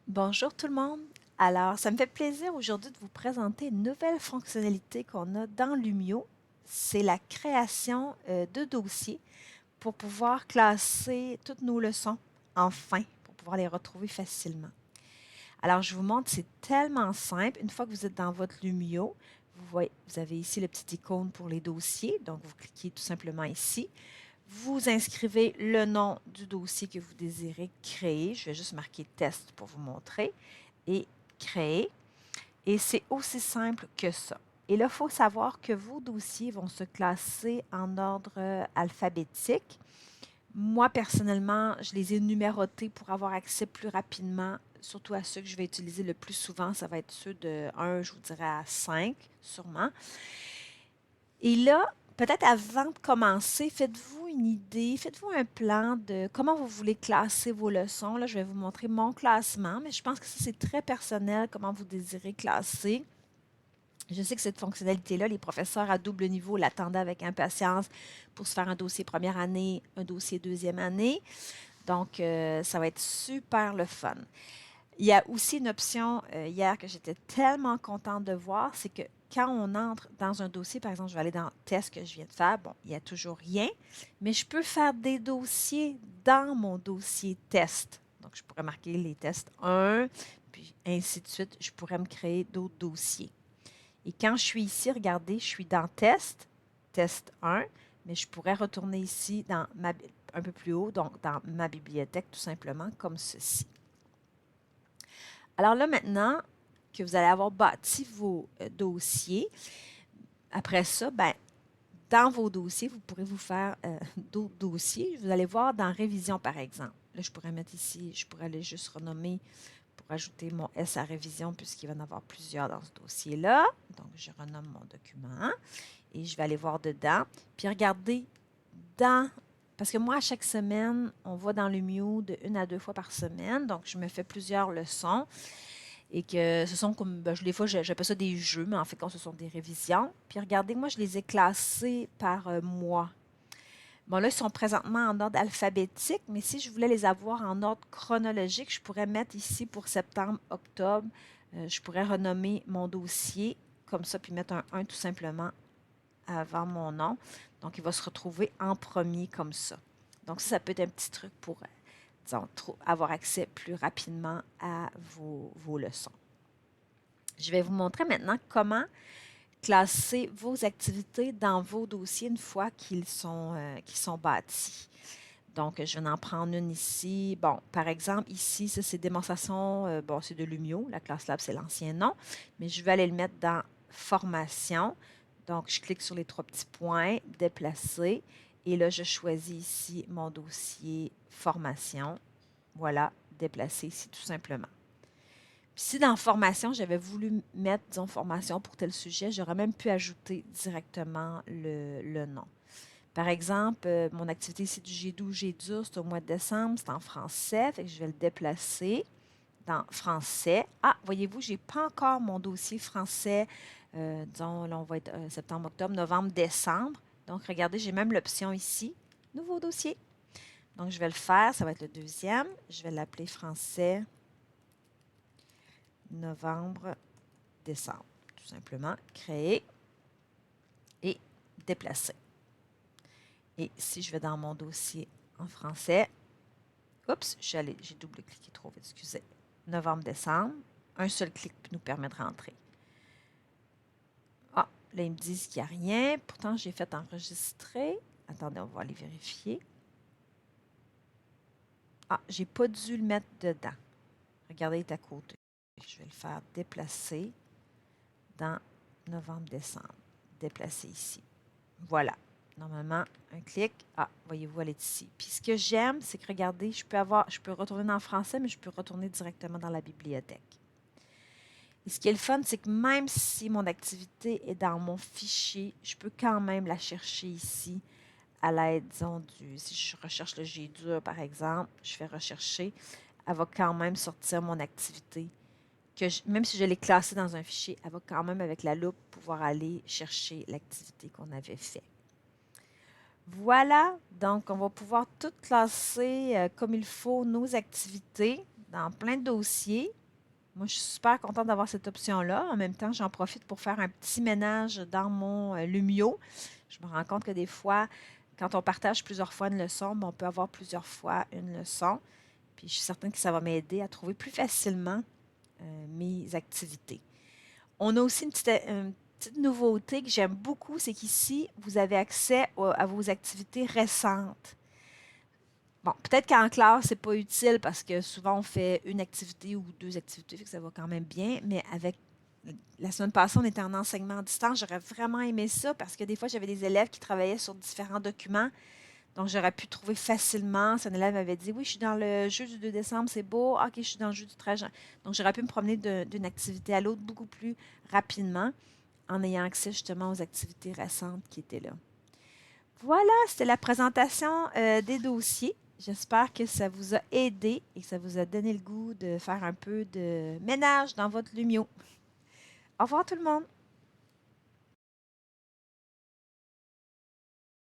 Bonjour tout le monde. Alors, ça me fait plaisir aujourd'hui de vous présenter une nouvelle fonctionnalité qu'on a dans Lumio. C'est la création de dossiers pour pouvoir classer toutes nos leçons, enfin, pour pouvoir les retrouver facilement. Alors, je vous montre, c'est tellement simple. Une fois que vous êtes dans votre Lumio, vous voyez, vous avez ici le petit icône pour les dossiers. Donc, vous cliquez tout simplement ici. Vous inscrivez le nom du dossier que vous désirez créer. Je vais juste marquer test pour vous montrer et créer. Et c'est aussi simple que ça. Et là, il faut savoir que vos dossiers vont se classer en ordre alphabétique. Moi, personnellement, je les ai numérotés pour avoir accès plus rapidement, surtout à ceux que je vais utiliser le plus souvent. Ça va être ceux de 1, je vous dirais, à 5, sûrement. Et là, peut-être avant de commencer, faites-vous une idée, faites-vous un plan de comment vous voulez classer vos leçons. Là, je vais vous montrer mon classement, mais je pense que ça, c'est très personnel, comment vous désirez classer. Je sais que cette fonctionnalité-là, les professeurs à double niveau l'attendaient avec impatience pour se faire un dossier première année, un dossier deuxième année. Donc, ça va être super le fun. Il y a aussi une option hier que j'étais tellement contente de voir, c'est que quand on entre dans un dossier, par exemple, je vais aller dans le test que je viens de faire, bon, il n'y a toujours rien, mais je peux faire des dossiers dans mon dossier test. Donc, je pourrais marquer les tests 1, puis ainsi de suite, je pourrais me créer d'autres dossiers. Et quand je suis ici, regardez, je suis dans test, test 1, mais je pourrais retourner ici dans un peu plus haut, donc dans ma bibliothèque, tout simplement, comme ceci. Alors là, maintenant que vous allez avoir bâti vos dossiers, après ça, ben, dans vos dossiers, vous pourrez vous faire d'autres dossiers. Vous allez voir dans révision, par exemple. Là, je pourrais mettre ici, je pourrais aller juste renommer pour ajouter mon S à révision puisqu'il va y en avoir plusieurs dans ce dossier-là. Donc, je renomme mon document et je vais aller voir dedans. Puis, regardez dans... Parce que moi, à chaque semaine, on va dans le Lumio de 1 à 2 fois par semaine. Donc, je me fais plusieurs leçons et que ce sont comme, ben, des fois, j'appelle ça des jeux, mais en fait, quand ce sont des révisions. Puis regardez, moi, je les ai classés par mois. Bon, là, ils sont présentement en ordre alphabétique, mais si je voulais les avoir en ordre chronologique, je pourrais mettre ici pour septembre, octobre, je pourrais renommer mon dossier comme ça, puis mettre un 1 tout simplement avant mon nom. Donc, il va se retrouver en premier comme ça. Donc, ça peut être un petit truc pour, disons, avoir accès plus rapidement à vos leçons. Je vais vous montrer maintenant comment classer vos activités dans vos dossiers une fois qu'ils sont bâtis. Donc, je vais en prendre une ici. Bon, par exemple, ici, ça, c'est démonstration, bon, c'est de Lumio. La classe Lab, c'est l'ancien nom. Mais je vais aller le mettre dans Formation. Donc, je clique sur les trois petits points, Déplacer. Et là, je choisis ici mon dossier Formation. Voilà, déplacer ici tout simplement. Puis si dans formation, j'avais voulu mettre, disons, formation pour tel sujet, j'aurais même pu ajouter directement le nom. Par exemple, mon activité ici du G12, G10, c'est au mois de décembre, c'est en français, fait que je vais le déplacer dans français. Ah, voyez-vous, je n'ai pas encore mon dossier français, disons, là, on va être septembre, octobre, novembre, décembre. Donc, regardez, j'ai même l'option ici, nouveau dossier. Donc, je vais le faire, ça va être le deuxième. Je vais l'appeler français novembre, décembre. Tout simplement, créer et déplacer. Et si je vais dans mon dossier en français, oups, j'ai double-cliqué trop vite, excusez. Novembre, décembre, un seul clic nous permet de rentrer. Ah, là, ils me disent qu'il n'y a rien. Pourtant, j'ai fait enregistrer. Attendez, on va aller vérifier. Ah, j'ai pas dû le mettre dedans. Regardez, il est à côté. Je vais le faire déplacer dans novembre-décembre. Déplacer ici. Voilà. Normalement, un clic. Ah, voyez-vous, elle est ici. Puis ce que j'aime, c'est que regardez, je peux retourner dans le français, mais je peux retourner directement dans la bibliothèque. Et ce qui est le fun, c'est que même si mon activité est dans mon fichier, je peux quand même la chercher ici à l'aide, disons, si je recherche le G dur, par exemple, je fais rechercher, elle va quand même sortir mon activité. Même si je l'ai classée dans un fichier, elle va quand même, avec la loupe, pouvoir aller chercher l'activité qu'on avait faite. Voilà, donc on va pouvoir tout classer comme il faut nos activités. dans plein de dossiers. Moi, je suis super contente d'avoir cette option-là. En même temps, j'en profite pour faire un petit ménage dans mon Lumio. Je me rends compte que des fois, quand on partage plusieurs fois une leçon, ben, on peut avoir plusieurs fois une leçon. Puis je suis certaine que ça va m'aider à trouver plus facilement mes activités. On a aussi une petite nouveauté que j'aime beaucoup, c'est qu'ici, vous avez accès à vos activités récentes. Bon, peut-être qu'en classe, c'est pas utile parce que souvent on fait une activité ou deux activités, fait que ça va quand même bien, mais avec la semaine passée, on était en enseignement à distance. J'aurais vraiment aimé ça parce que des fois, j'avais des élèves qui travaillaient sur différents documents. Donc, j'aurais pu trouver facilement. Si un élève avait dit: oui, je suis dans le jeu du 2 décembre, c'est beau. Ah, OK, je suis dans le jeu du 13 janvier. Donc, j'aurais pu me promener d'une activité à l'autre beaucoup plus rapidement en ayant accès justement aux activités récentes qui étaient là. Voilà, c'était la présentation des dossiers. J'espère que ça vous a aidé et que ça vous a donné le goût de faire un peu de ménage dans votre Lumio. Au revoir tout le monde!